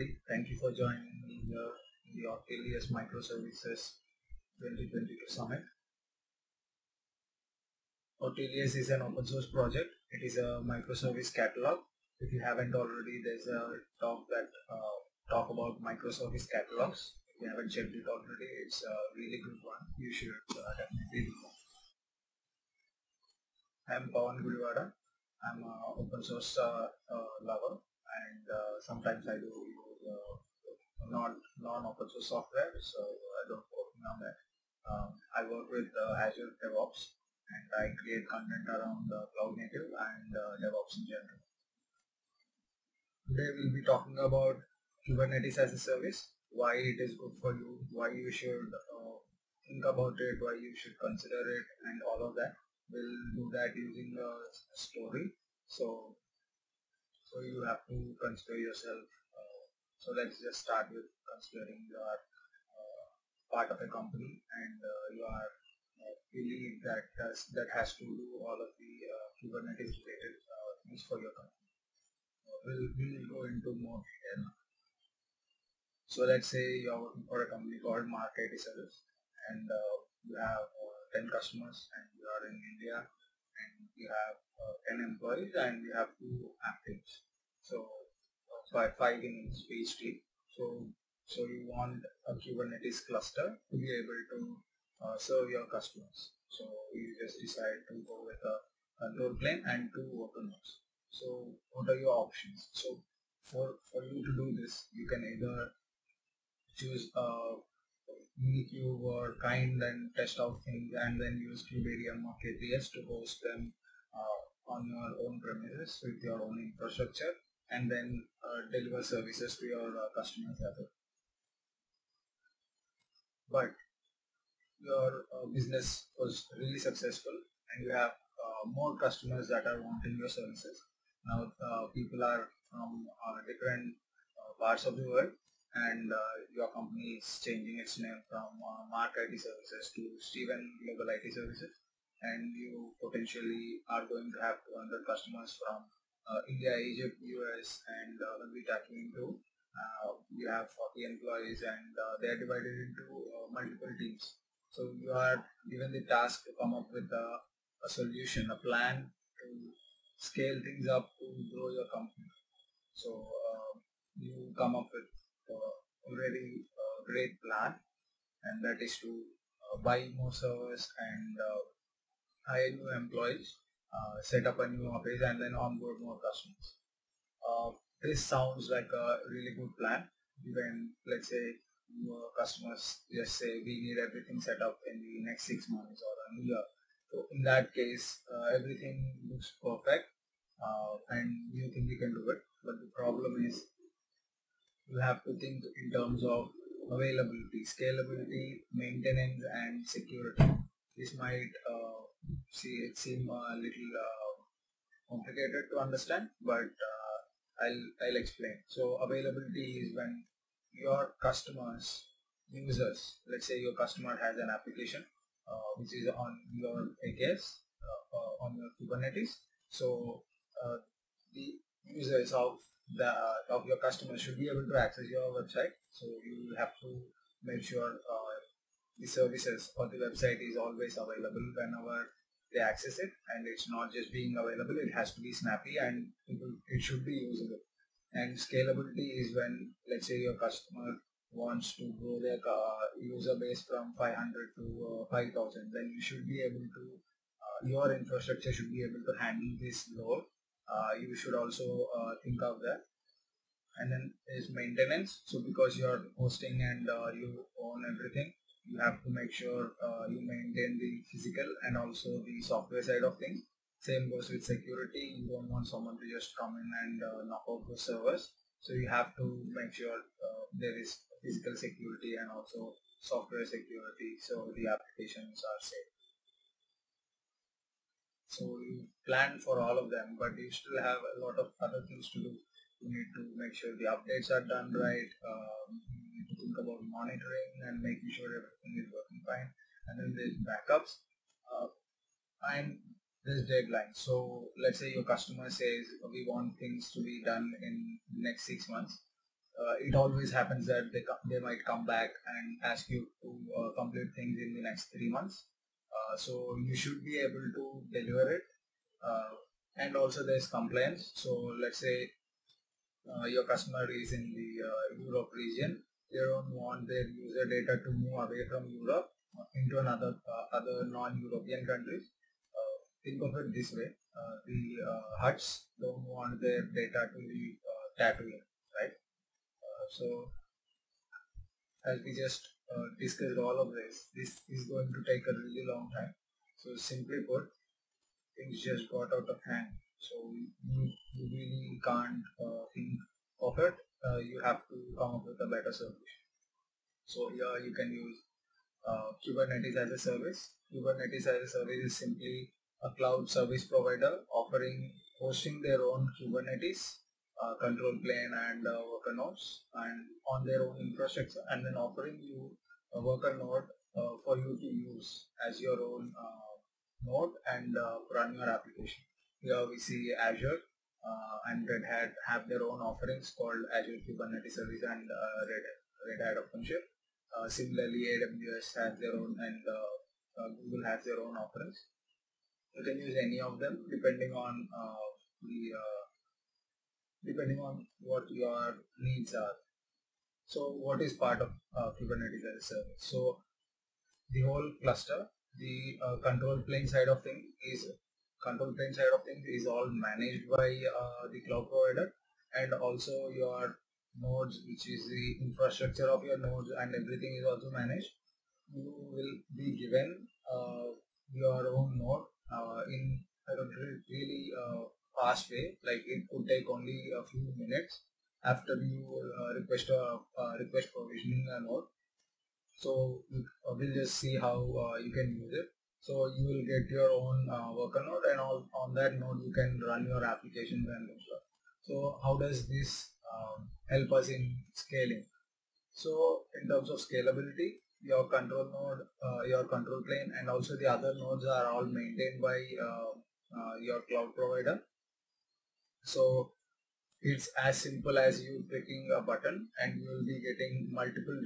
everybody. Thank you for joining me here in the Ortelius Microservices 2022 Summit. Ortelius is an open source project. It is a microservice catalog. If you haven't already, there's a talk that talk about microservice catalogs. If you haven't checked it already, it's a really good one. You should definitely do that. I'm Pavan Gudiwada. I'm an open source lover, and sometimes I do non-open source software, so I don't working on that. I work with Azure DevOps, and I create content around cloud native and DevOps in general. Today we'll be talking about Kubernetes-as-a-Service, why it is good for you, why you should think about it, why you should consider it, and all of that. We'll do that using a story. So you have to consider yourself. So let's just start with considering you are part of a company and you are believe that has to do all of the Kubernetes related things for your company. We'll go into more detail. So let's say you're working for a company called Untitled, and you have 10 customers, and you are in India, and you have 10 employees, and you have 2 actives. So 5 in each team. So you want a Kubernetes cluster to be able to serve your customers. So you just decide to go with a control plane and 2 worker nodes. So what are your options? So for you to do this, you can either choose a Unicube or kind and test out things, and then use Kuberium or KPS to host them on your own premises with your own infrastructure, and then deliver services to your customers as well. But your business was really successful and you have more customers that are wanting your services. Now people are from different parts of the world, and your company is changing its name from Mark IT Services to Steven Global IT Services, and you potentially are going to have 200 customers from India, Egypt, US, and when we tapping into you have 40 employees, and they are divided into multiple teams. So you are given the task to come up with a solution, a plan to scale things up to grow your company. So you come up with a very great plan, and that is to buy more servers and hire new employees, set up a new office, and then onboard more customers. This sounds like a really good plan. When, let's say, your customers just say we need everything set up in the next 6 months or a year. So in that case, everything looks perfect, and you think you can do it. But the problem is you have to think in terms of availability, scalability, maintenance, and security. This might seem a little complicated to understand, but I'll explain. So availability is when your customers, users, let's say your customer has an application which is on your KaaS, on your Kubernetes. So the users of your customers should be able to access your website. So you have to make sure the services or the website is always available whenever they access it, and it's not just being available, it has to be snappy, and it should be usable. And scalability is when, let's say, your customer wants to grow their user base from 500 to 5,000, then you should be able to your infrastructure should be able to handle this load. You should also think of that. And then there's maintenance. So because you're hosting and you own everything, you have to make sure you maintain the physical and also the software side of things. Same goes with security. You don't want someone to just come in and knock out those servers. So you have to make sure there is physical security and also software security, so the applications are safe. So you plan for all of them, but you still have a lot of other things to do. You need to make sure the updates are done right. You need to think about monitoring and making sure everything is working fine. And then there's backups and there's deadlines. So let's say your customer says we want things to be done in the next 6 months. it always happens that they might come back and ask you to complete things in the next 3 months. So you should be able to deliver it. And also there's compliance. So let's say your customer is in the Europe region. They don't want their user data to move away from Europe into another other non-European countries. Think of it this way: the Huts don't want their data to be tattooing, right? So as we just discussed all of this is going to take a really long time. So simply put, things just got out of hand. So you really can't think of it. You have to come up with a better solution. So here you can use Kubernetes-as-a-Service. Kubernetes-as-a-Service is simply a cloud service provider offering hosting their own Kubernetes control plane and worker nodes and on their own infrastructure, and then offering you a worker node for you to use as your own node and run your application. Here we see Azure and Red Hat have their own offerings called Azure Kubernetes Service and Red Hat OpenShift. Similarly, AWS has their own, and Google has their own offerings. You can use any of them depending on what your needs are. So what is part of Kubernetes-as-a-Service? So the whole cluster, the control plane side of things is all managed by the cloud provider, and also your nodes, which is the infrastructure of your nodes, and everything is also managed. You will be given your own node in a really fast way. Like it could take only a few minutes after you request provisioning a node. So we'll just see how you can use it. So you will get your own worker node, and on that node you can run your applications and stuff. So how does this help us in scaling? So in terms of scalability, your control node, your control plane, and also the other nodes are all maintained by your cloud provider. So it's as simple as you clicking a button and you will be getting multiple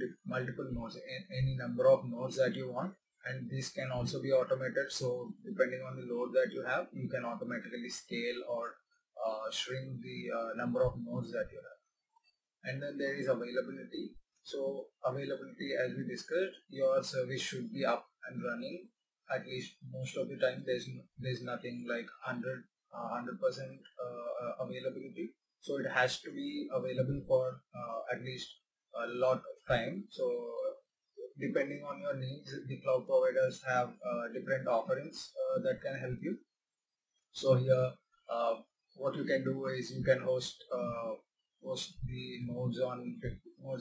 nodes, any number of nodes that you want, and this can also be automated. So depending on the load that you have, you can automatically scale or shrink the number of nodes that you have. And then there is availability. So availability, as we discussed, your service should be up and running at least most of the time. There's nothing like 100% availability. So it has to be available for at least a lot of time. So depending on your needs, the cloud providers have different offerings that can help you. So here what you can do is you can host the nodes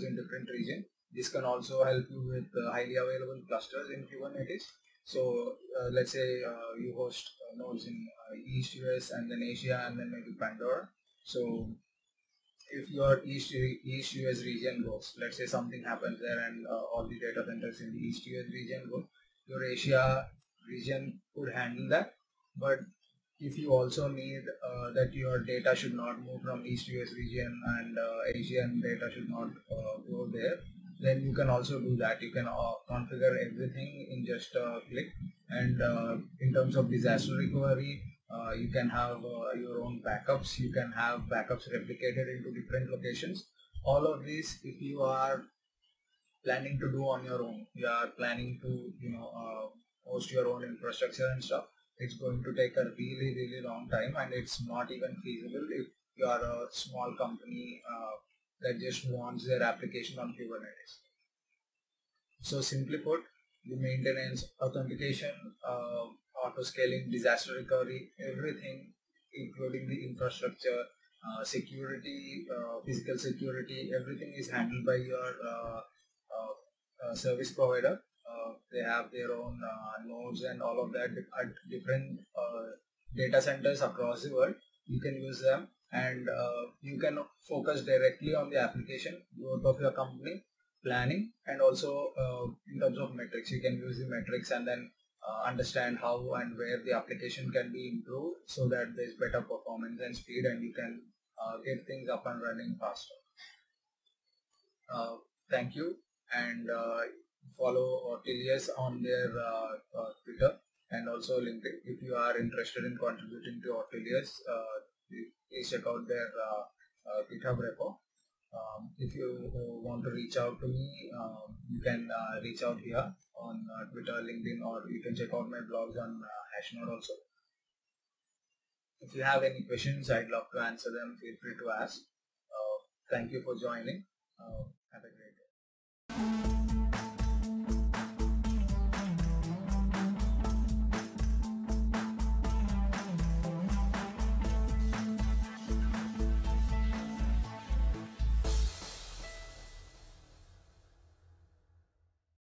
in different regions. This can also help you with highly available clusters in Kubernetes. So let's say you host nodes in East US and then Asia and then maybe Pandora. So if your East US region goes, let's say something happens there and all the data centers in the East US region go, your Asia region could handle that. But if you also need that your data should not move from East US region and Asian data should not go there, then you can also do that. You can configure everything in just a click. And in terms of disaster recovery, you can have your own backups. You can have backups replicated into different locations. All of this, if you are planning to do on your own, you are planning to host your own infrastructure and stuff, it's going to take a really long time, and it's not even feasible if you are a small company that just wants their application on Kubernetes. So simply put, the maintenance, authentication, auto scaling, disaster recovery, everything, including the infrastructure, security, physical security, everything is handled by your service provider. They have their own nodes and all of that at different data centers across the world. You can use them, and you can focus directly on the application growth of your company, planning, and also in terms of metrics. You can use the metrics and then understand how and where the application can be improved so that there's better performance and speed, and you can get things up and running faster. Thank you, and follow Ortelius on their Twitter and also LinkedIn. If you are interested in contributing to Ortelius, please check out their GitHub repo. If you want to reach out to me, you can reach out here on Twitter, LinkedIn, or you can check out my blogs on Hashnode also. If you have any questions, I'd love to answer them. Feel free to ask. Thank you for joining. Have a great day.